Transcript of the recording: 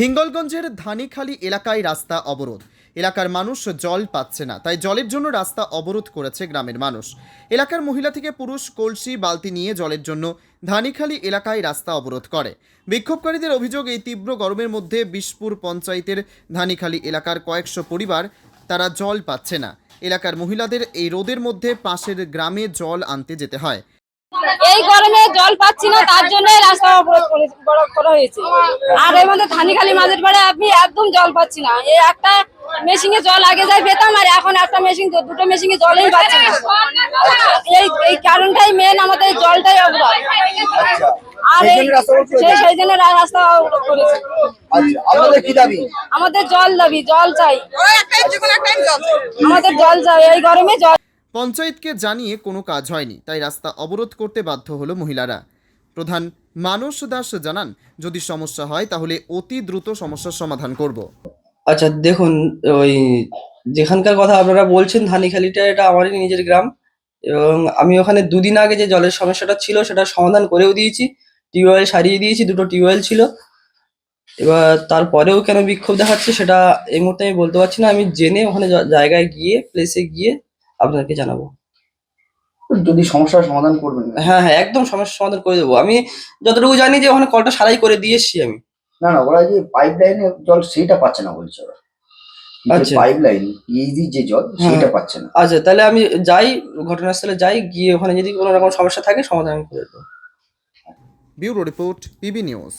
হিঙ্গলগঞ্জের ধানিখালী এলাকায় রাস্তা অবরোধ। এলাকার মানুষ জল পাচ্ছে না, তাই জলের জন্য রাস্তা অবরোধ করেছে গ্রামের মানুষ। এলাকার মহিলা থেকে পুরুষ কলসি বালতি নিয়ে জলের জন্য ধানিখালী এলাকায় রাস্তা অবরোধ করে। বিক্ষোভকারীদের অভিযোগ, এই তীব্র গরমের মধ্যে বিশপুর পঞ্চায়েতের ধানিখালী এলাকার কয়েকশো পরিবার তারা জল পাচ্ছে না। এলাকার মহিলাদের এই রোদের মধ্যে পাশের গ্রামে জল আনতে যেতে হয়। এই গরমে জল পাচ্ছি না, তার জন্য রাস্তা অবরোধ করা হয়েছে। আর এর মধ্যে ধানিখালী মাঝের পাড়ে আমি একদম জল পাচ্ছি না। এই একটা মেশিনে জল আগে যাই পেতাম, আর এখন একটা মেশিন, দুটো মেশিনে জলই পাচ্ছি না। এই কারণটাই মেন, আমাদের জলটাই অবরোধ। আর সেই জন্য রাস্তা অবরোধ করেছে। আমাদের জল দাবি, জল চাই, আমাদের জল চাই। এই গরমে জল। পঞ্চায়েতকে জানিয়ে কোনো কাজ হয়নি, তাই রাস্তা অবরোধ করতে বাধ্য হলো মহিলারা। প্রধান মানস দাস জানান, যদি সমস্যা হয় তাহলে অতি দ্রুত সমস্যার সমাধান করব। আচ্ছা দেখুন, ওই যেখানকার কথা আপনারা বলছেন ধানিখালীটা, এটা আমারই নিজের গ্রাম, এবং আমি ওখানে দুদিন আগে যে জলের সমস্যাটা ছিল সেটা সমাধান করেও দিয়েছি। টিউবওয়েল সারিয়ে দিয়েছি, দুটো টিউবওয়েল ছিল। এবার তারপরেও কেন বিক্ষোভ দেখাচ্ছে সেটা এই মুহূর্তে আমি বলতে পারছি না। আমি জেনে ওখানে জায়গায় গিয়ে, প্লেসে গিয়ে আপনাদেরকে জানাবো। যদি সমস্যার সমাধান করবেন? হ্যাঁ হ্যাঁ, একদম সমস্যার সমাধান করে দেবো। আমি যতটুকু জানি যে ওখানে কলটা সারাই করে দিয়ে এসছি আমি। না না, ওরা যে পাইপ লাইনে জল সেটা পাচ্ছে না বলছে ওরা। আচ্ছা, পাইপ লাইন পিএইচডি যে জল সেটা পাচ্ছে না। আচ্ছা তাহলে আমি যাই, ঘটনাস্থলে যাই, গিয়ে ওখানে যদি কোনো রকম সমস্যা থাকে সমাধান আমি করে দেবো। Bureau report, PB news.